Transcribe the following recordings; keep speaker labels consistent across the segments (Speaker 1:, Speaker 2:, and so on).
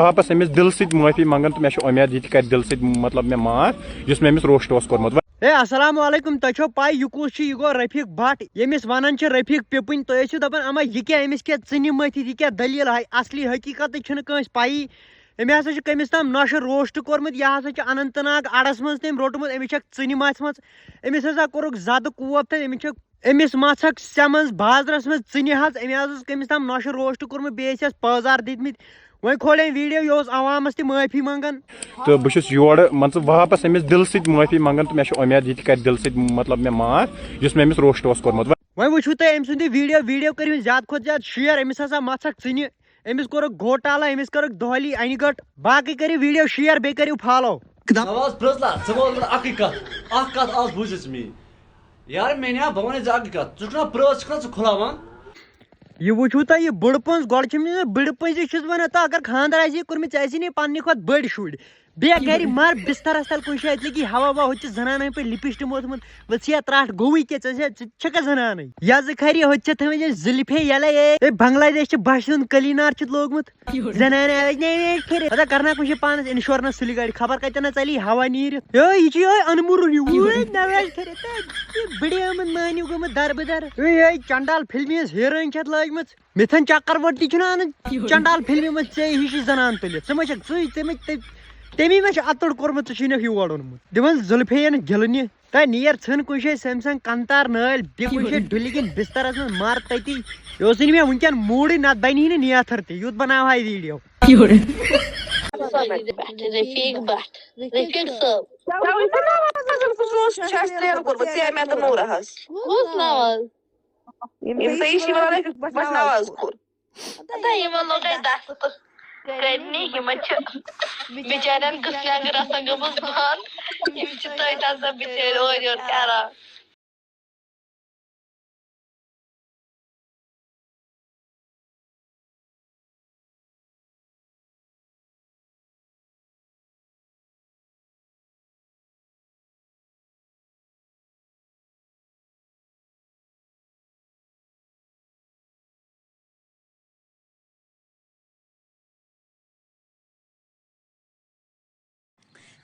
Speaker 1: واپس أمس دل سۭتۍ معٲفی منٛگان تہٕ مےٚ چھِ اُمید یہِ تہِ کَرِ دل سۭتۍ مطلب مےٚ معاف یُس مےٚ أمِس روسٹ اوس کوٚرمُت.
Speaker 2: السلام علیکم تۄہہِ چھو پاے یہِ کُس چھُ یہِ گوٚو رفیق بٹ ییٚمِس ونان چھِ رفیق پِپٕنۍ تُہۍ ٲسِو دپان اما یہِ کیٛاہ أمِس کیٛاہ ژٕنہِ مٔتھِتھ یہِ کیٛاہ دٔلیٖل اصلی حقیٖقتٕے چھُنہٕ کٲنٛسہِ پایی أمۍ ہسا چھُ کٔمِس تام نۄشہِ روسٹ کوٚرمُت یہِ ہسا چھُ اننت ناگ اڑس منٛز تٔمۍ روٚٹمُت أمِس چھکھ ژٕنہِ مژھمٕژ أمِس ہسا کوٚرُکھ زدٕ کوب تہٕ أمِس مژھکھ سیٚمنٛز بازرس منٛز ژٕنہِ حظ أمۍ حظ اوس کٔمِس تام نۄشہِ روسٹ کوٚرمُت بیٚیہِ ٲسۍ پٲزار دِتمٕتۍ وۄنۍ کھول أمۍ ویٖڈیو یہِ اوس عوامس تہِ معٲفی منٛگان
Speaker 1: تہٕ بہٕ چھُس یورٕ مان ژٕ واپس أمِس دل سۭتۍ معٲفی منٛگان تہٕ مےٚ چھِ اُمید یہِ تہِ کَرِ دل سۭتۍ مطلب مےٚ معاف یُس مےٚ أمِس روسٹ اوس کوٚرمُت.
Speaker 2: وۄنۍ وٕچھِو تُہۍ أمۍ سُنٛد یہِ ویٖڈیو کٔرِو زیادٕ کھۄتہٕ زیادٕ شِیر أمِس ہسا مژھکھ ژٕنہِ أمِس کوٚرُکھ گھوٹالا أمِس کٔرٕکھ دۄہلی انہِ گٔٹ باقٕے کٔرِو ویٖڈیو شِیر بیٚیہِ کٔرِو فالو.
Speaker 3: نواز پرٛژھلا ژٕ وَن اکٕے کتھ اکھ کتھ آز بوٗزِژ میٛٲنۍ یارٕ میٛانہِ ژٕ وَنے ژٕ اکٕے کتھ ژٕ چھُکھ نا پرٛژھ چھُکھ نا ژٕ کھُلاوان
Speaker 2: یہِ وٕچھِو تُہۍ یہِ بٕڑٕ پٔنٛز گۄڈٕ چھِ مےٚ بٕڑٕ پٔنٛزی چھُس وَنان تہٕ اگر خانٛدر آسی کوٚرمُت ژےٚ آسی نہٕ پننہِ کھۄتہٕ بٔڑۍ شُرۍ بیٚیہِ گرِ مر بسترس تل کُنہِ جایہِ لگی ہوا ووا ہُتہِ چھِ زنانن پٲٹھۍ لِپسٹِک موتھمُت ؤژھیا ترٛٹھ گوٚوٕے کیٛاہ ژٕ چھکھا زنانٕے یزٕ کھرِ ہُتہِ چھِ تھٲومٕژ زُلفے یلے اے بنگلہ دیش چھِ بشہِ ہُنٛد کلیٖنار چھُ لوگمُت زنانہٕ کرنا کُنہِ جایہِ پانس انشورنس سُلہِ گاڑِ خبر کتٮ۪ن ژَلی ہوا نیٖرِتھ یہِ چھُ یِہوے انمُرُن بٕڑِ آمُت مانیو گوٚمُت دربٕدر چنڈال فلمہِ ہٕنٛز ہیٖروین چھِ اتھ لٲجمٕژ مِتھن چکروٹی چھُنہ انان چنڈال فلمہِ منٛز ژےٚ ہِشی زنان تُلِتھ ژٕ ما چھکھ تمی ما چھُ اتُر کوٚرمُت ژٕ چھُنکھ یور اوٚنمُت دِوان زُلفین گِلنہِ تہٕ نیر ژھٕن کُنہِ جایہِ سیمسنگ کنتار نٲلۍ بیٚیہِ کُنہِ جایہِ ڈُلہِ کِنۍ بسترس منٛز مر تٔتی یہِ اوسُے نہٕ مےٚ ؤنکیٚن موٗڈٕے نتہٕ بنہِ ہی نہٕ نیتھر تہِ یُتھ بناوہا یہِ ویٖڈیو.
Speaker 4: بچارین گسنگر آسان گٔمٕژ بنٛد یِم چھِ تٔتۍ آسان بِچٲرۍ اورٕ یورٕ کران.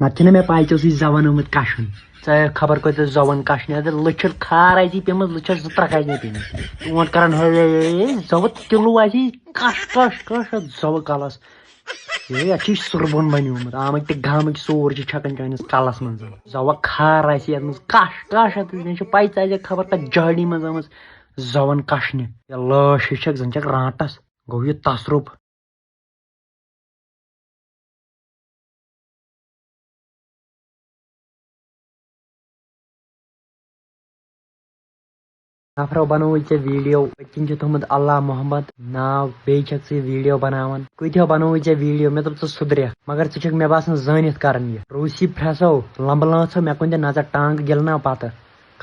Speaker 2: نتہٕ چھنہٕ مےٚ پاے ژےٚ اوسُے زبان آمُت کشُن ژےٚ خبر کۭژاہ زبان کشنہِ اگر لٔچھِر کھار آسی پیٚمٕژ لٔچھس 2-3 آسہِ پیٚمٕتۍ ژوٗنٛٹھ کران زبہٕ کِلوٗ آسی کش کش کش زبہٕ کلس اتھ چھُے سُربُن بنیومُت آمٕتۍ تہِ گامٕکۍ سور چھِ چھکان چٲنِس کلس منٛز زبہ کھار آسی یتھ منٛز کش کش مےٚ چھِ پاے ژٕ آسکھ خبر تتھ جٲڈی منٛز آمٕژ زبان کشنہِ لٲش ہِش چھکھ زن چھکھ رانٹس گوٚو یہِ تصرُف. نفرو بنووُے ژےٚ ویٖڈیو پٔتۍ چھُ تھوٚمُت اللہ محمد ناو بیٚیہِ چھکھ ژٕ ویٖڈیو بناوان کۭتیاہ بنووُے ژےٚ ویٖڈیو مےٚ دوٚپ ژٕ سُدرٮ۪کھ مگر ژٕ چھکھ مےٚ باسان زٲنِتھ کران یہِ روٗسی فرٛٮ۪سو لمبہٕ لٲنٛژو مےٚ کُن دِ نظر ٹانٛگہٕ گِلناو پتہٕ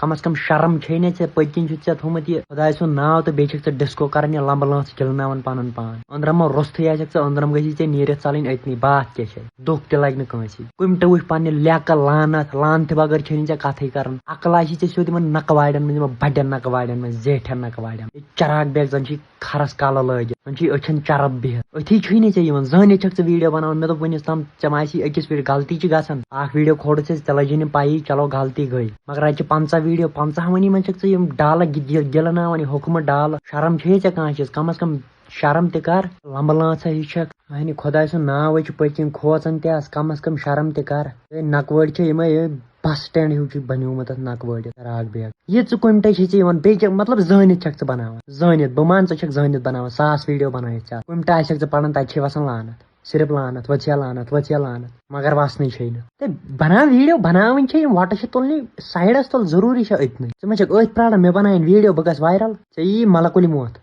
Speaker 2: کم از کم شرم چھے نہ ژےٚ پٔتۍ کِنۍ چھُتھ ژےٚ تھوٚمُت یہِ خۄداے سُنٛد ناو تہٕ بیٚیہِ چھکھ ژٕ ڈِسکو کران یہِ لمبہٕ لٲنٛژ گِلناوان پنُن پان أنٛدرمو روٚستُے آسکھ ژٕ أنٛدرم گژھی ژےٚ نیٖرِتھ ژلٕنۍ أتنی باتھ کیٛاہ چھے دُکھ تہِ لگہِ نہٕ کٲنٛسہِ کُمٹہٕ وٕچھ پننہِ لیٚکہٕ لانتہِ بغٲر چھے نہٕ ژےٚ کتھٕے کران عقل آسی ژےٚ سیوٚد یِمن نکہٕ واڑٮ۪ن منٛز یِمن بڑٮ۪ن نکہٕ واڑٮ۪ن منٛز زیٹھٮ۪ن نکہٕ واڑٮ۪ن چراغ بیگ زن چھی کھرس کالہٕ لٲگِتھ زن چھی أچھن چرب بِہِتھ أتھی چھُے نہٕ ژےٚ یِوان زٲنِتھ چھکھ ژٕ ویٖڈیو بناوان مےٚ دوٚپ وُنِس تام ژےٚ ما آسی أکِس ویٖڈیو غلطی چھِ گژھان اکھ ویٖڈیو کھولُتھ ژےٚ لٔجی نہٕ پیی چلو غلطی گٔے مگر اتہِ چھِ 50 ویٖڈیو 50 منٛز چھکھ ژٕ یِم ڈالہٕ گِلناوان یہِ حُکمہٕ ڈالہٕ شرم چھے ژےٚ کانٛہہ چیٖز کم از کم شرم تہِ کر لمبہٕ لٲنٛژا ہِش چھکھ میانہِ خۄداے سُنٛد ناوے چھُ پٔتۍ کِنۍ کھوژان تہِ آس کم از کم شرم تہِ کر نکہٕ وٲڑۍ چھے یِمے بس سٹینڈ ہیوٗ چھُ بنیومُت اتھ نکہٕ وٲڑِتھ چراغ بیگ یہِ ژٕ کُمٹے چھے ژےٚ یِوان بیٚیہِ چھکھ مطلب زٲنِتھ چھکھ ژٕ بناوان زٲنِتھ بہٕ مان ژٕ چھکھ زٲنِتھ بناوان 1000 ویٖڈیو بنٲیِتھ ژےٚ کُمٹہٕ آسکھ ژٕ پران تتہِ چھے وسان لانت صرف لانت ؤژھیا لانت مگر وسنٕے چھے نہٕ تہٕ بناو ویٖڈیو بناوٕنۍ چھے یِم وۄٹہٕ چھِ تُلنہِ سایڈس تُل ضروٗری چھِ أتنٕے ژٕ ما چھکھ أتھۍ پراران مےٚ بناوٕنۍ ویٖڈیو بہٕ گژھٕ وایرل ژےٚ یی ملکُلہِ موت.